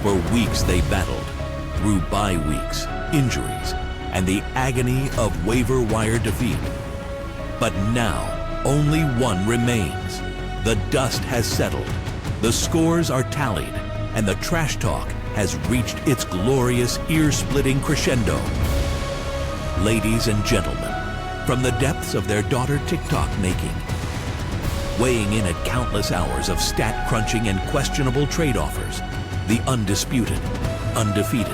For weeks they battled, through bye weeks, injuries, and the agony of waiver wire defeat. But now, only one remains. The dust has settled, the scores are tallied, and the trash talk has reached its glorious, ear-splitting crescendo. Ladies and gentlemen, from the depths of their daughter TikTok making, weighing in at countless hours of stat crunching and questionable trade offers, the undisputed, undefeated,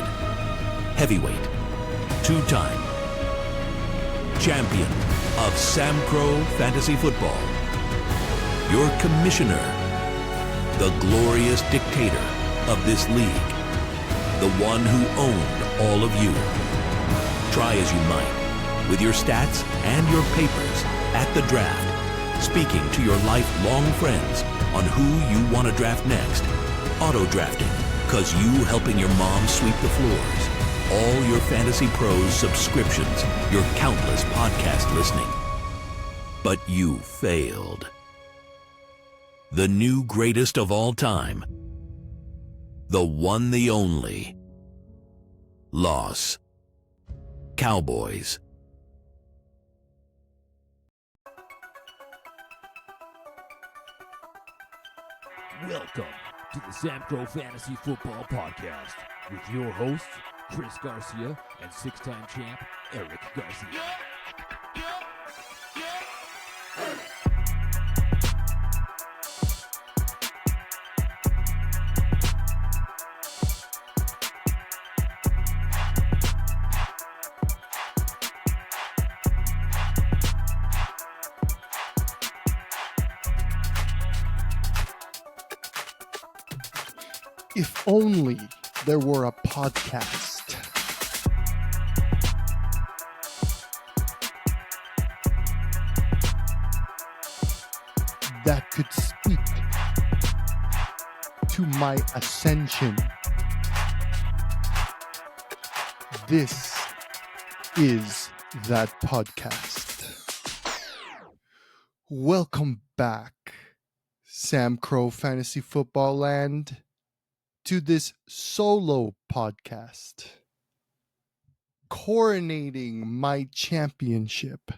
heavyweight, two-time champion of SAMCRO Fantasy Football, your commissioner, the glorious dictator of this league, the one who owned all of you. Try as you might, with your stats and your papers at the draft, speaking to your lifelong friends on who you want to draft next, auto-drafting, cause you helping your mom sweep the floors, all your Fantasy Pros subscriptions, your countless podcast listening. But you failed. The new greatest of all time, the one, the only, Los Cowboys. Welcome to the SAMCRO Fantasy Football Podcast with your hosts, Chris Garcia and six-time champ, Eric Garcia. If only there were a podcast that could speak to my ascension. This is that podcast. Welcome back, SAMCRO Fantasy Football Land, to this solo podcast, coronating my championship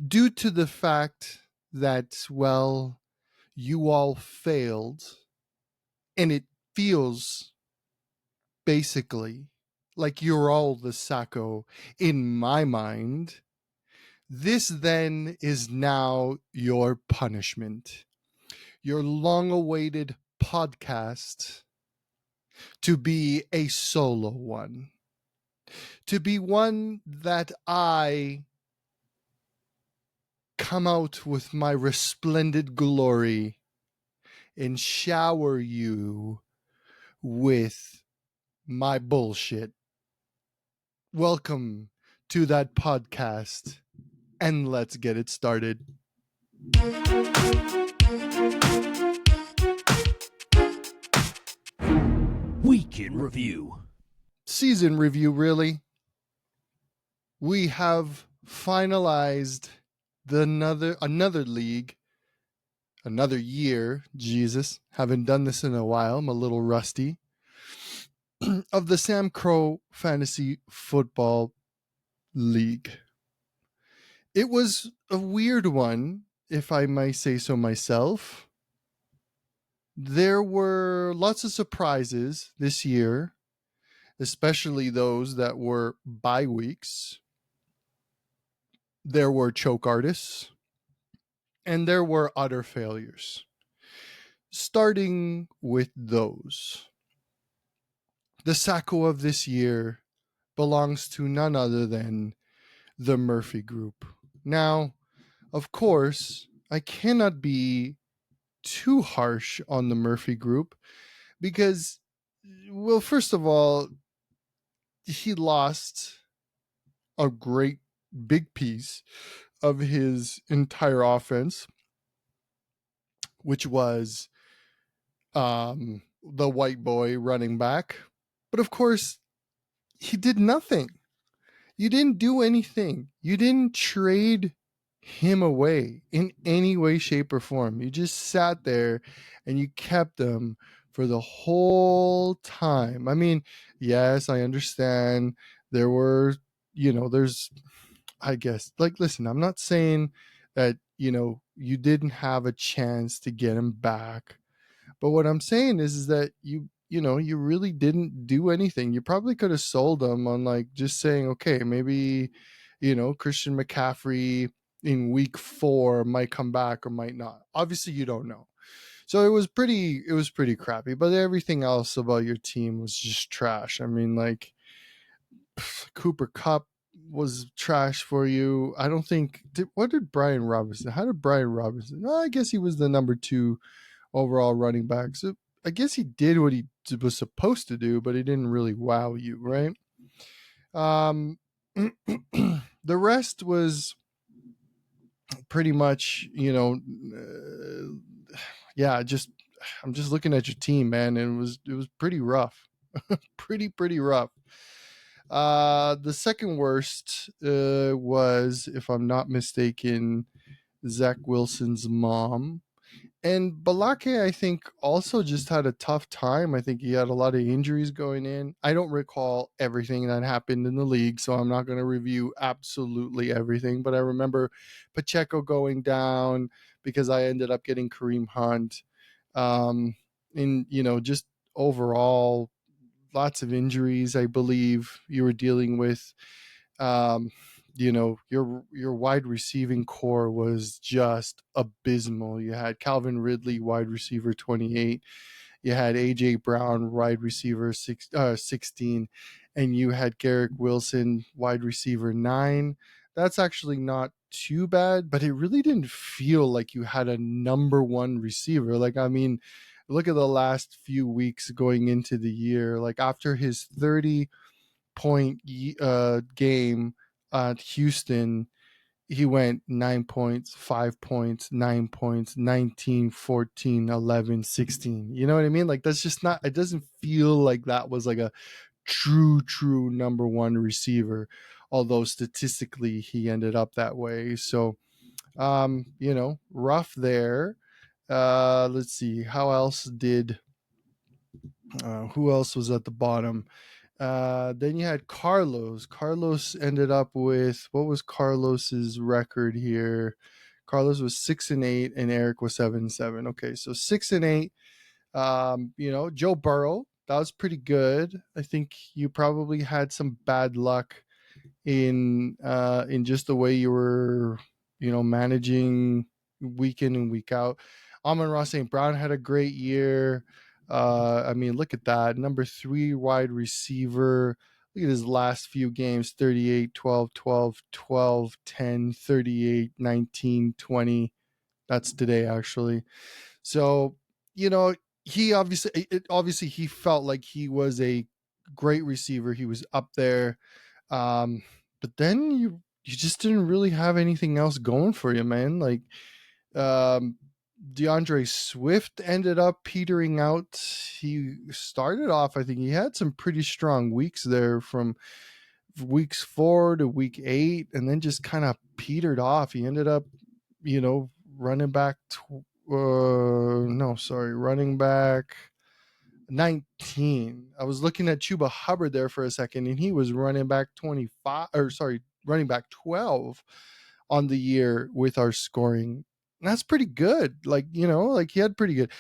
due to the fact that, well, you all failed, and it feels basically like you're all the Sacco in my mind. This then is now your punishment, your long-awaited podcast to be a solo one, to be one that I come out with my resplendent glory and shower you with my bullshit. Welcome to that podcast, and let's get it started. Week in Review. Season review, really. We have finalized another league, another year. Jesus, haven't done this in a while. I'm a little rusty. Of the SAMCRO Fantasy Football League. It was a weird one, if I may say so myself. There were lots of surprises this year, especially those that were bye weeks. There were choke artists, and there were utter failures. Starting with those. The Sacco of this year belongs to none other than the Murphy Group. Now, of course, I cannot be too harsh on the Murphy Group because, well, first of all, he lost a great big piece of his entire offense, which was the white boy running back. But of course, he did nothing. You didn't do anything. You didn't trade him away in any way, shape, or form. You just sat there and you kept him for the whole time. I mean, yes, I understand there were, there's, I guess, like, listen, I'm not saying that, you didn't have a chance to get him back. But what I'm saying is that you really didn't do anything. You probably could have sold him on like just saying, okay, maybe, Christian McCaffrey in week 4 might come back or might not. Obviously, you don't know. So it was pretty crappy. But everything else about your team was just trash. I mean, like Cooper Cup was trash for you. I don't think. What did Brian Robinson? How did Brian Robinson? Well, I guess he was the number 2 overall running back. So I guess he did what he was supposed to do, but he didn't really wow you, right? The rest was pretty much, yeah, I'm just looking at your team, man, and it was pretty rough. pretty rough. The second worst was, if I'm not mistaken, Zach Wilson's mom. And Balake, I think, also just had a tough time. I think he had a lot of injuries going in. I don't recall everything that happened in the league, so I'm not going to review absolutely everything. But I remember Pacheco going down because I ended up getting Kareem Hunt. And, just overall, lots of injuries, I believe you were dealing with. Your wide receiving core was just abysmal. You had Calvin Ridley, wide receiver 28. You had AJ Brown, wide receiver 16, and you had Garrett Wilson, wide receiver 9. That's actually not too bad, but it really didn't feel like you had a number 1 receiver. Like, I mean, look at the last few weeks going into the year. Like, after his 30-point game at Houston, he went 9 points, 5 points, 9 points, 19, 14, 11, 16. You know what I mean? Like, that's just not, it doesn't feel like that was like a true number 1 receiver, although statistically he ended up that way. So, rough there. Let's see, who else was at the bottom? Then you had Carlos. Carlos ended up with, what was Carlos's record here? Carlos was 6-8 and Eric was 7-7. Okay, so 6-8. Joe Burrow, that was pretty good. I think you probably had some bad luck in just the way you were, managing week in and week out. Amon-Ra St. Brown had a great year. I mean, look at that. Number 3 wide receiver. Look at his last few games: 38, 12, 12, 12, 10, 38, 19, 20. That's today, actually. So, he obviously he felt like he was a great receiver. He was up there. But then you just didn't really have anything else going for you, man. Like, DeAndre Swift ended up petering out. He started off, I think he had some pretty strong weeks there from weeks 4 to week 8, and then just kind of petered off. He ended up, running back, running back 19. I was looking at Chuba Hubbard there for a second, and he was running back 25, running back 12 on the year with our scoring. And that's pretty good. Like, like he had pretty good.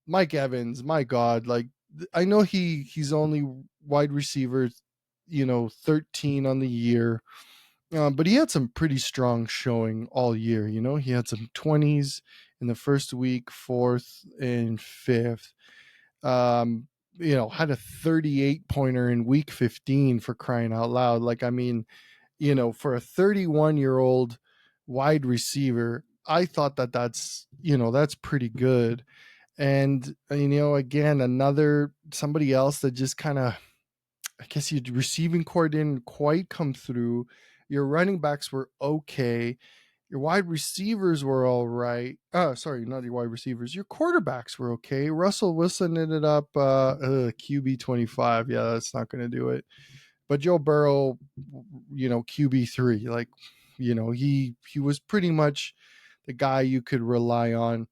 Mike Evans, my God, like, I know he's only wide receiver, 13 on the year. But he had some pretty strong showing all year. He had some 20s in the first week, 4th and 5th. Had a 38 pointer in week 15, for crying out loud. Like, I mean, for a 31-year-old wide receiver, I thought that's pretty good. And, again, somebody else that just kind of, I guess your receiving core didn't quite come through. Your running backs were okay. Your wide receivers were all right. Sorry, not your wide receivers. Your quarterbacks were okay. Russell Wilson ended up QB 25. Yeah, that's not going to do it. But Joe Burrow, QB 3. Like, he was pretty much the guy you could rely on.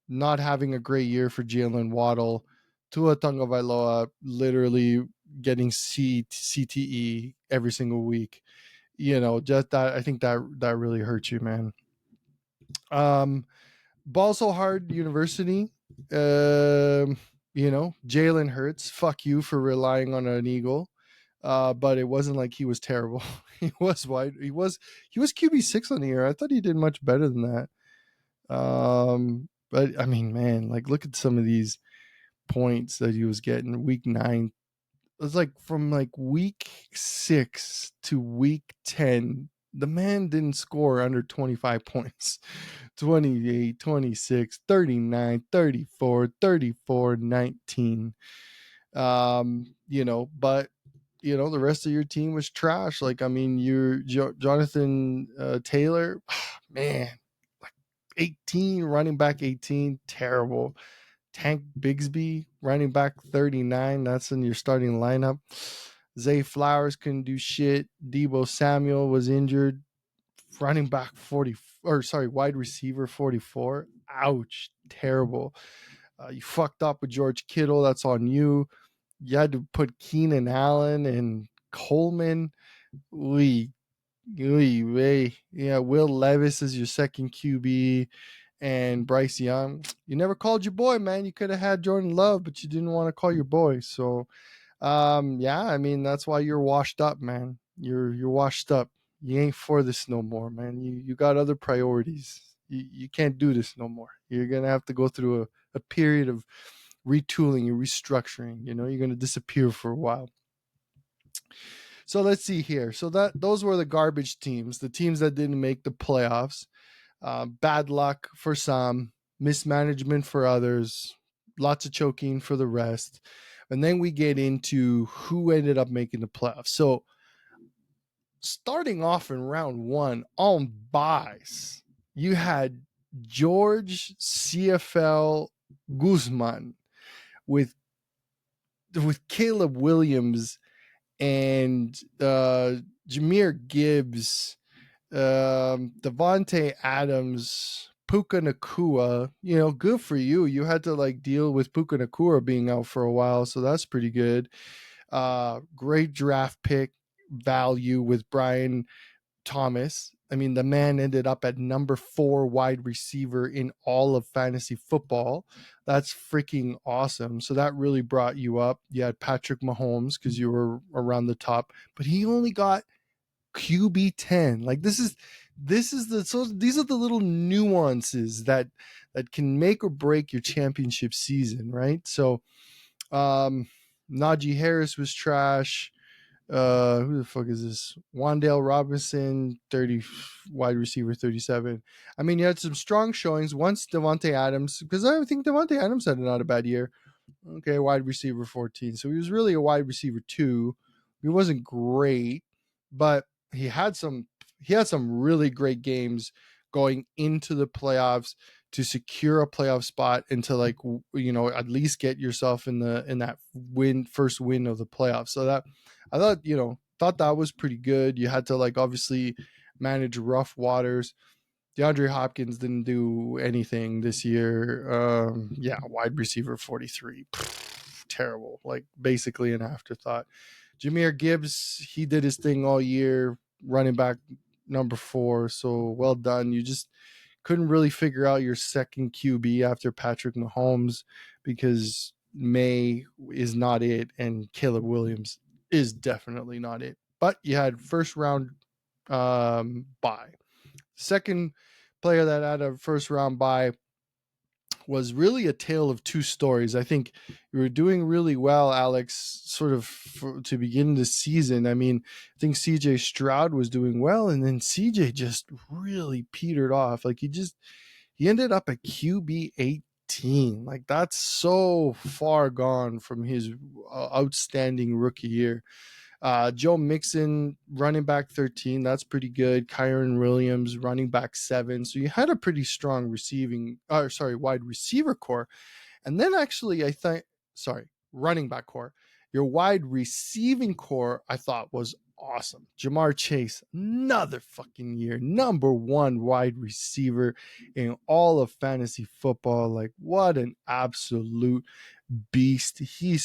Not having a great year for Jalen Waddle. Tua Tagovailoa literally getting CTE every single week. Just that, I think that really hurts you, man. Ball so hard university. Jalen Hurts, fuck you for relying on an Eagle. But it wasn't like he was terrible. He was QB6 on the year. I thought he did much better than that. But I mean, man, like look at some of these points that he was getting. Week 9, it was like from like week 6 to week 10, the man didn't score under 25 points. 28, 26, 39, 34, 34, 19. But the rest of your team was trash. Like, I mean, Jonathan Taylor, man, like 18, running back 18, terrible. Tank Bigsby, running back 39, that's in your starting lineup. Zay Flowers couldn't do shit. Deebo Samuel was injured. Running back wide receiver 44. Ouch, terrible. You fucked up with George Kittle. That's on you. You had to put Keenan Allen and Coleman. Yeah, Will Levis is your second QB, and Bryce Young. You never called your boy, man. You could have had Jordan Love, but you didn't want to call your boy. So, I mean, that's why you're washed up, man. You're washed up. You ain't for this no more, man. You got other priorities. You can't do this no more. You're gonna have to go through a period of retooling and restructuring. You're going to disappear for a while. So let's see here. So those were the garbage teams, the teams that didn't make the playoffs. Bad luck for some, mismanagement for others, lots of choking for the rest. And then we get into who ended up making the playoffs. So starting off in round 1 on buys, you had George CFL Guzman with Caleb Williams and Jahmyr Gibbs, Devontae Adams, Puka Nacua. Good for you. You had to like deal with Puka Nacua being out for a while, so that's pretty good. Great draft pick value with Brian Thomas. I mean, the man ended up at number 4 wide receiver in all of fantasy football. That's freaking awesome. So that really brought you up. You had Patrick Mahomes because you were around the top, but he only got QB 10. Like these are the little nuances that can make or break your championship season, right? So Najee Harris was trash. Who the fuck is this? Wan'Dale Robinson, 30 wide receiver 37. I mean, you had some strong showings. Once Devontae Adams, because I think Devontae Adams had not a bad year. Okay, wide receiver 14. So he was really a wide receiver 2. He wasn't great, but he had some really great games going into the playoffs to secure a playoff spot and to at least get yourself in that first win of the playoffs. So that I thought that was pretty good. You had to obviously manage rough waters. DeAndre Hopkins didn't do anything this year. Wide receiver 43. Terrible. Basically an afterthought. Jahmyr Gibbs, he did his thing all year, running back number 4. So well done. You just couldn't really figure out your second QB after Patrick Mahomes because May is not it and Caleb Williams is definitely not it. But you had first round bye. Second player that had a first round bye was really a tale of two stories. I think you were doing really well, Alex, sort of to begin the season. I mean, I think CJ Stroud was doing well, and then CJ just really petered off. He ended up at QB 18. That's so far gone from his outstanding rookie year. Joe Mixon, running back 13. That's pretty good. Kyron Williams, running back 7. So you had a pretty strong wide receiver core. And then actually, running back core. Your wide receiving core, I thought was awesome. Jamar Chase, another fucking year. Number 1 wide receiver in all of fantasy football. What an absolute beast. He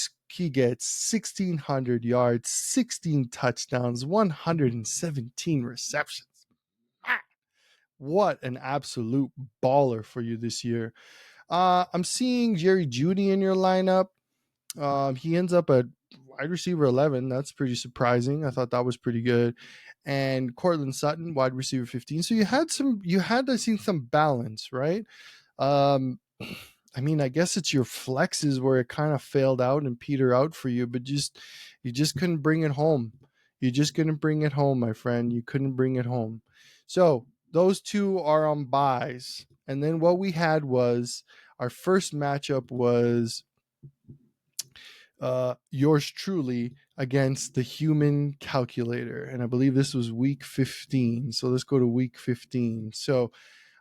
gets 1,600 yards, 16 touchdowns, 117 receptions. What an absolute baller for you this year. I'm seeing Jerry Jeudy in your lineup. He ends up at wide receiver 11. That's pretty surprising. I thought that was pretty good. And Cortland Sutton, wide receiver 15. So you had I think, some balance, right? I mean, I guess it's your flexes where it kind of failed out and peter out for you, but you just couldn't bring it home. You just couldn't bring it home, my friend. You couldn't bring it home. So those two are on buys. And then what we had was our first matchup was yours truly against the human calculator. And I believe this was week 15. So let's go to week 15. So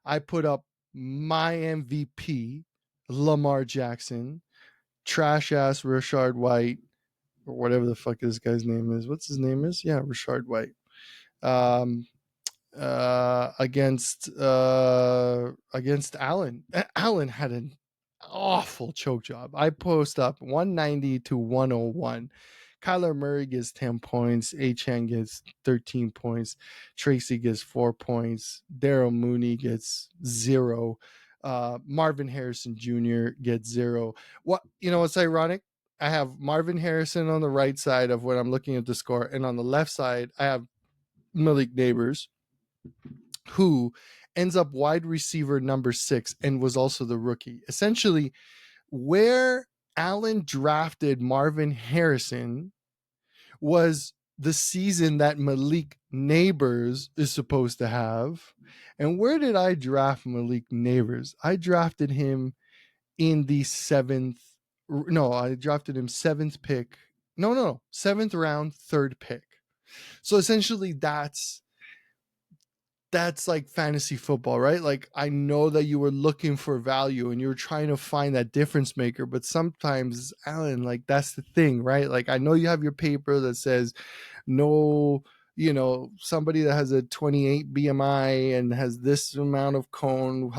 I put up my MVP, Lamar Jackson, trash ass Rashard White, or whatever the fuck this guy's name is. What's his name is? Yeah, Rashard White. Against Allen. Allen had an awful choke job. I post up 190 to 101. Kyler Murray gets 10 points. Achane gets 13 points. Tracy gets 4 points. Darryl Mooney gets 0. Marvin Harrison Jr. gets 0. What's ironic? I have Marvin Harrison on the right side of when I'm looking at the score, and on the left side, I have Malik Neighbors, who ends up wide receiver number 6 and was also the rookie. Essentially, where Allen drafted Marvin Harrison was the season that Malik Neighbors is supposed to have. And where did I draft Malik Neighbors? I drafted him in the 7th. No, I drafted him 7th pick. No, 7th round, 3rd pick. So essentially that's like fantasy football, right? Like, I know that you were looking for value and you were trying to find that difference maker, but sometimes, Alan, like, that's the thing, right? Like, I know you have your paper that says no, somebody that has a 28 BMI and has this amount of cone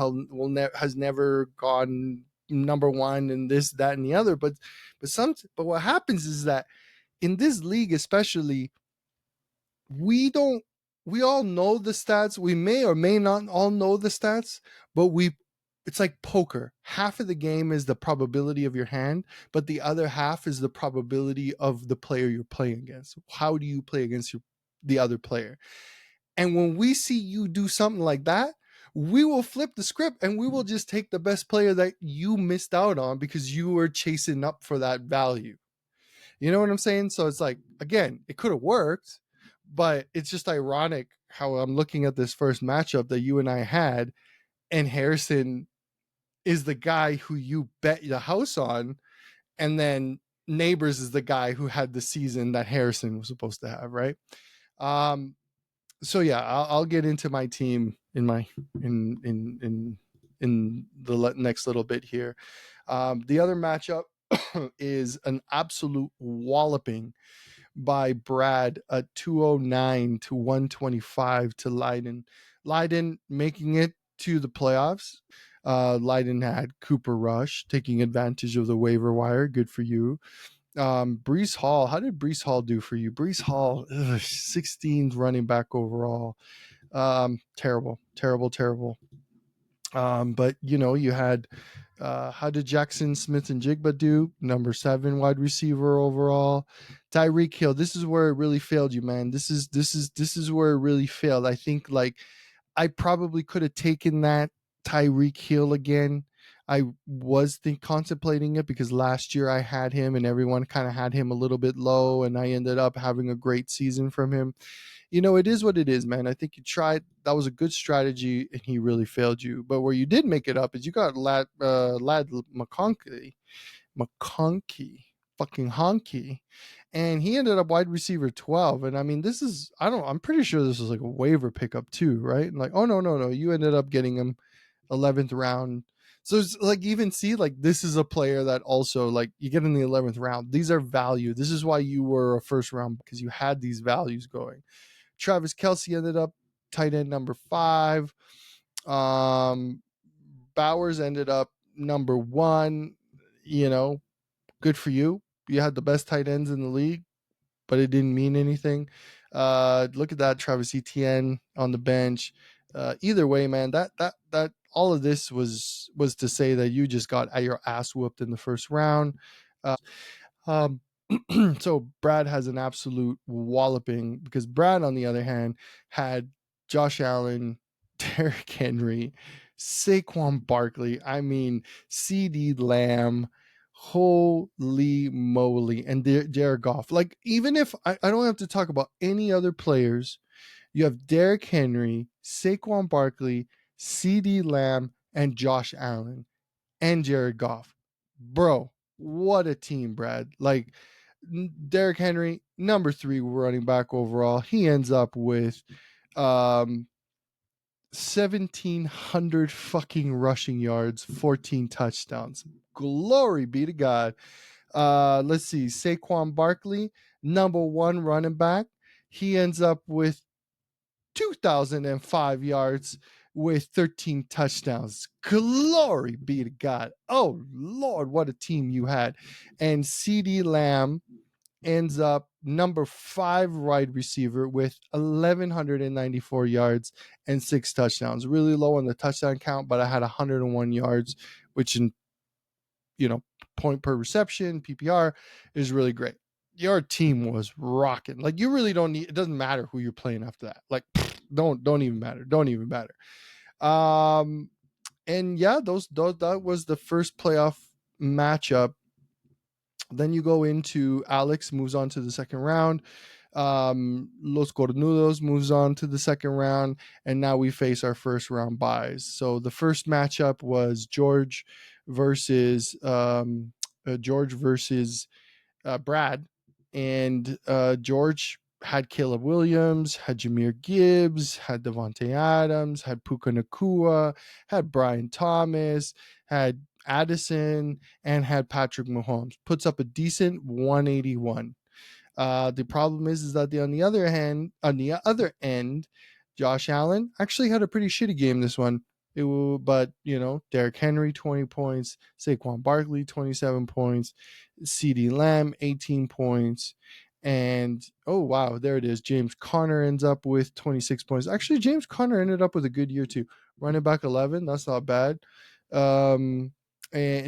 has never gone number 1 and this, that, and the other. But what happens is that in this league, especially, we all know the stats. We may or may not all know the stats, but it's like poker. Half of the game is the probability of your hand, but the other half is the probability of the player you're playing against. How do you play against the other player? And when we see you do something like that, we will flip the script and we will just take the best player that you missed out on because you were chasing up for that value. You know what I'm saying? So it's like, again, it could have worked, but it's just ironic how I'm looking at this first matchup that you and I had, and Harrison is the guy who you bet the house on, and then Neighbors is the guy who had the season that Harrison was supposed to have, right? So yeah, I'll get into my team in the next little bit here. The other matchup is an absolute walloping by Brad at 209 to 125 to Leiden. Leiden making it to the playoffs. Leiden had Cooper Rush taking advantage of the waiver wire. Good for you. Breece Hall. How did Breece Hall do for you? Breece Hall, 16th running back overall. Terrible. But you had how did Jackson Smith and Jigba do? Number 7 wide receiver overall. Tyreek Hill. This is where it really failed you, man. This is where it really failed. I think, like, I probably could have taken that Tyreek Hill again. I was contemplating it because last year I had him and everyone kind of had him a little bit low, and I ended up having a great season from him. It is what it is, man. I think you tried. That was a good strategy, and he really failed you. But where you did make it up is you got Lad McConkey, fucking honky, and he ended up wide receiver 12. And I mean, I'm pretty sure this was like a waiver pickup too, right? And like, oh no, you ended up getting him 11th round. So it's like, even see, like, this is a player that also, like, you get in the 11th round. These are value. This is why you were a first round, because you had these values going. Travis Kelce ended up tight end number 5. Bowers ended up number 1. Good for you. You had the best tight ends in the league, but it didn't mean anything. Look at that, Travis Etienne on the bench. Either way, man, that all of this was to say that you just got your ass whooped in the first round. Um, so Brad has an absolute walloping, because Brad, on the other hand, had Josh Allen, Derrick Henry, Saquon Barkley, I mean, CD Lamb, holy moly, and Jared Goff. Like, even if I don't have to talk about any other players, you have Derrick Henry, Saquon Barkley, CD Lamb, and Josh Allen, and Jared Goff. Bro, what a team, Brad. Like, Derrick Henry, number 3 running back overall. He ends up with 1,700 fucking rushing yards, 14 touchdowns. Glory be to God. Let's see. Saquon Barkley, number 1 running back. He ends up with 2,005 yards with 13 touchdowns. Glory be to God. Oh, Lord, what a team you had. And CD Lamb ends up number 5 wide receiver with 1,194 yards and 6 touchdowns. Really low on the touchdown count, but I had 101 yards, which in, point per reception, PPR, is really great. Your team was rocking. Like, you really don't need, it doesn't matter who you're playing after that. Like, don't even matter. Don't even matter. And yeah, that was the first playoff matchup. Then you go into Alex moves on to the second round. Los Cornudos moves on to the second round, and now we face our first round buys. So the first matchup was George versus Brad, and George had Caleb Williams, had Jahmyr Gibbs, had Devontae Adams, had Puka Nacua, had Brian Thomas, had Addison, and had Patrick Mahomes. Puts up a decent 181. The problem is that on the other end, Josh Allen actually had a pretty shitty game this one. But Derrick Henry 20 points, Saquon Barkley 27 points, CD Lamb 18 points, and oh wow, there it is. James Conner ends up with 26 points. Actually, James Conner ended up with a good year too. Running back 11, that's not bad. And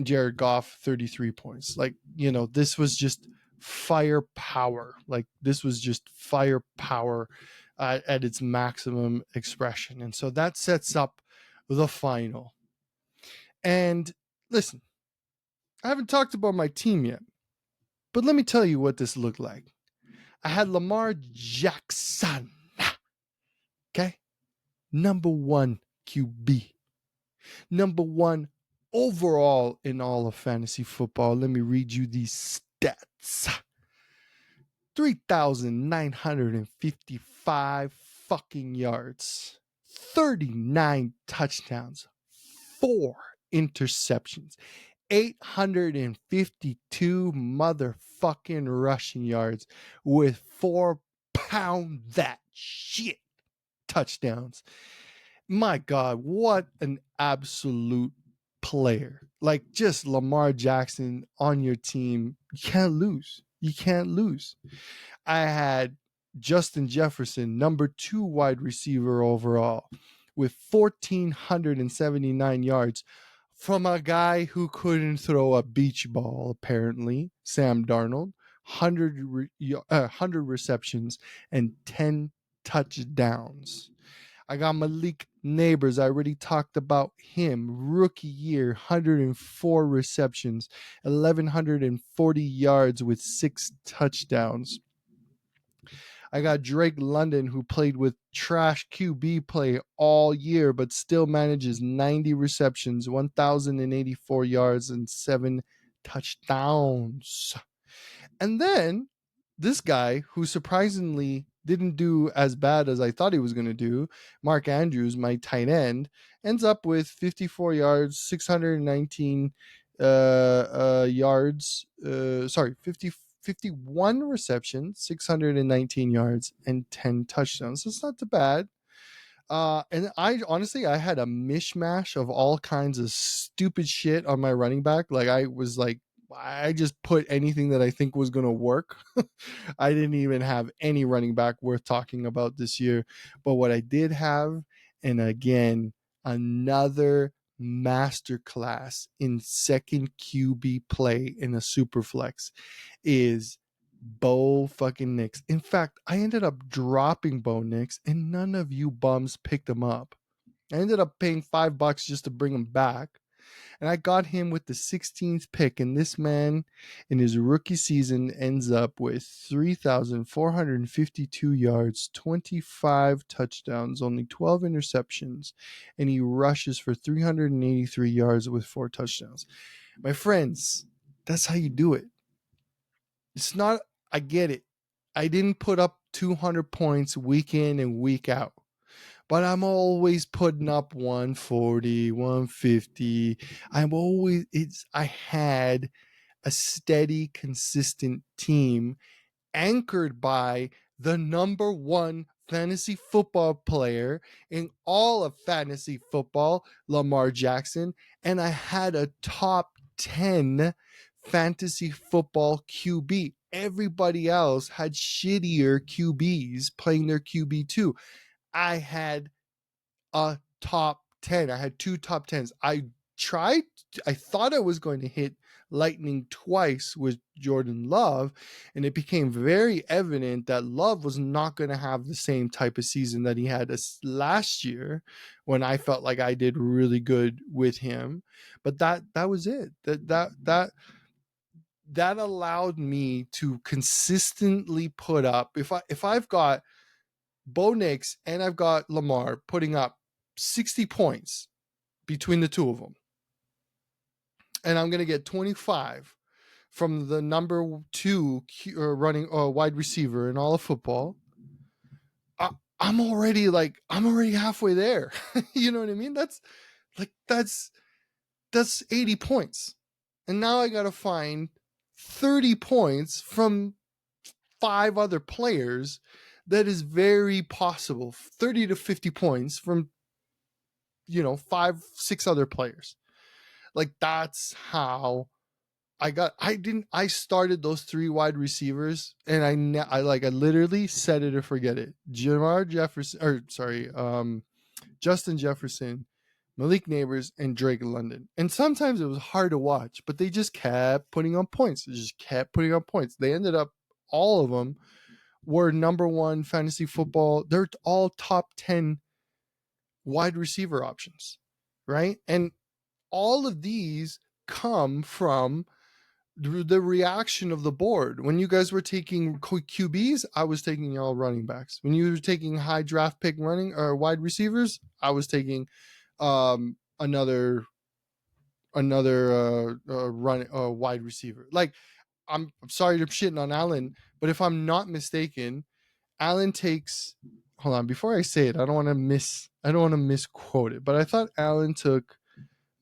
Jared Goff 33 points. Like, this was just firepower. Like, this was just firepower at its maximum expression. And so that sets up the final. And listen, I haven't talked about my team yet, but let me tell you what this looked like. I had Lamar Jackson, okay? Number 1 QB. Number 1 overall in all of fantasy football. Let me read you these stats. 3,955 fucking yards, 39 touchdowns, 4 interceptions, 852 motherfucking rushing yards with 4 pound that shit touchdowns. My God, what an absolute player. Like, just Lamar Jackson on your team. You can't lose. You can't lose. I had Justin Jefferson, number 2 wide receiver overall, with 1,479 yards from a guy who couldn't throw a beach ball, apparently, Sam Darnold. 100 receptions and 10 touchdowns. I got Malik Neighbors. I already talked about him. Rookie year, 104 receptions, 1,140 yards with 6 touchdowns. I got Drake London, who played with trash QB play all year, but still manages 90 receptions, 1,084 yards, and 7 touchdowns. And then this guy, who surprisingly didn't do as bad as I thought he was going to do, Mark Andrews, my tight end, ends up with 54 yards, 619 yards. 51 receptions, 619 yards, and 10 touchdowns. So it's not too bad. And I had a mishmash of all kinds of stupid shit on my running back. Like, I was like I just put anything that I think was going to work. I didn't even have any running back worth talking about this year. But what I did have, and again, another masterclass in second QB play in a super flex, is Bo fucking Nix. In fact, I ended up dropping Bo Nix, and none of you bums picked him up. I ended up paying $5 just to bring him back. And I got him with the 16th pick. And this man in his rookie season ends up with 3,452 yards, 25 touchdowns, only 12 interceptions. And he rushes for 383 yards with 4 touchdowns. My friends, that's how you do it. It's not, I get it. I didn't put up 200 points week in and week out. But I'm always putting up 140, 150. I had a steady, consistent team anchored by the number one fantasy football player in all of fantasy football, Lamar Jackson. And I had a top 10 fantasy football QB. Everybody else had shittier QBs playing their QB2. I had a top 10. I had 2 top 10s. I thought I was going to hit lightning twice with Jordan Love, and it became very evident that Love was not going to have the same type of season that he had last year, when I felt like I did really good with him. But that was it. That allowed me to consistently put up, if I've got Bo Nix and I've got Lamar putting up 60 points between the two of them, and I'm going to get 25 from the number 2 running wide receiver in all of football, I'm already halfway there. You know what I mean? That's 80 points. And now I got to find 30 points from 5 other players. That is very possible. 30 to 50 points from 5, 6 other players. Like, that's how I started those 3 wide receivers, and I literally set it or forget it. Justin Jefferson, Malik Neighbors, and Drake London. And sometimes it was hard to watch, but they just kept putting on points. They ended up, all of them were number 1 fantasy football. They're all top 10 wide receiver options, right? And all of these come from the reaction of the board. When you guys were taking QBs, I was taking y'all running backs. When you were taking high draft pick running or wide receivers, I was taking another wide receiver. Like, I'm sorry to shitting on Allen, but if I'm not mistaken, Allen takes, hold on, before I say it, I don't want to misquote it, but I thought Allen took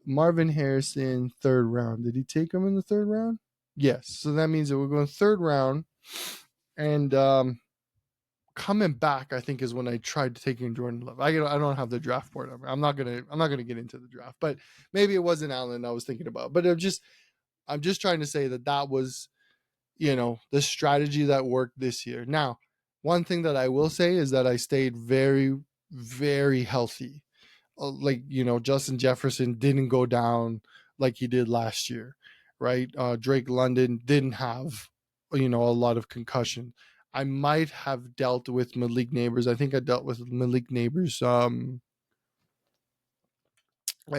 Marvin Harrison 3rd round. Did he take him in the 3rd round? Yes. So that means that we're going 3rd round, and coming back, I think, is when I tried taking Jordan Love. I don't have the draft board. I'm not gonna get into the draft, but maybe it wasn't Allen I was thinking about. But I'm just trying to say that was, the strategy that worked this year. Now, one thing that I will say is that I stayed very, very healthy. Justin Jefferson didn't go down like he did last year, right? Drake London didn't have, a lot of concussion. I might have dealt with Malik Neighbors. I think I dealt with Malik Neighbors. I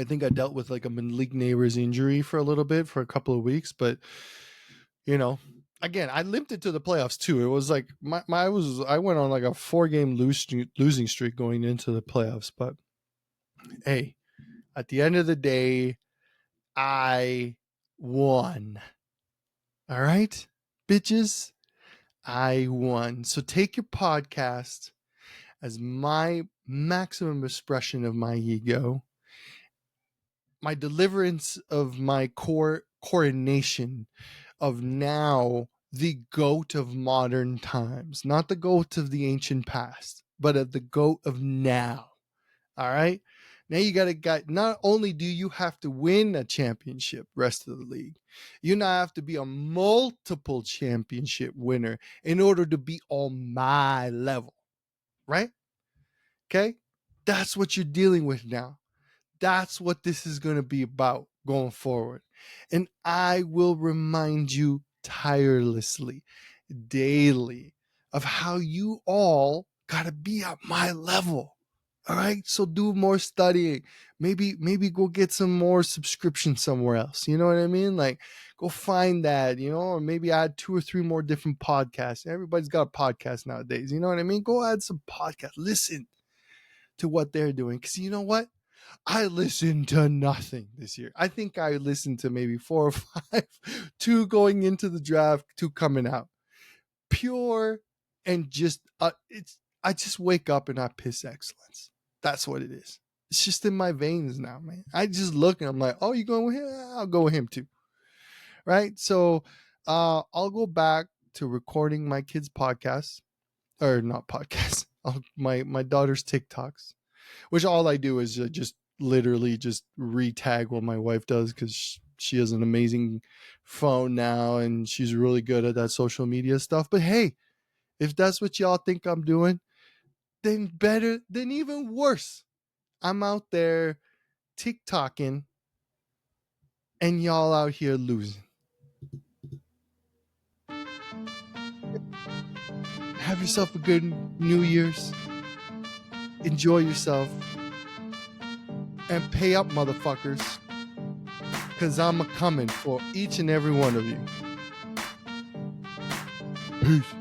think I dealt with like a Malik Neighbors injury for a little bit, for a couple of weeks, but again, I limped it to the playoffs too. It was like I went on like a 4-game losing streak going into the playoffs, but hey, at the end of the day, I won. All right, bitches, I won. So take your podcast as my maximum expression of my ego, my deliverance of my coronation of now the GOAT of modern times, not the GOAT of the ancient past, but of the GOAT of now. All right. Now you not only do you have to win a championship, rest of the league, you now have to be a multiple championship winner in order to be on my level, right? Okay? That's what you're dealing with now. That's what this is going to be about going forward. And I will remind you tirelessly, daily, of how you all got to be at my level. All right. So do more studying. Maybe go get some more subscription somewhere else. You know what I mean? Like go find that, or maybe add 2 or 3 more different podcasts. Everybody's got a podcast nowadays. You know what I mean? Go add some podcasts. Listen to what they're doing. Because you know what? I listened to nothing this year. I think I listened to maybe 4 or 5, 2 going into the draft, 2 coming out. Pure and just, I just wake up and I piss excellence. That's what it is. It's just in my veins now, man. I just look and I'm like, oh, you going with him? I'll go with him too. Right? So I'll go back to recording my kids' podcasts, or not podcasts, my daughter's TikToks, which all I do is just literally just retag what my wife does, because she has an amazing phone now and she's really good at that social media stuff. But hey, if that's what y'all think I'm doing, then better, then even worse. I'm out there TikToking and y'all out here losing. Have yourself a good New Year's. Enjoy yourself. And pay up, motherfuckers. Because I'm a coming for each and every one of you. Peace.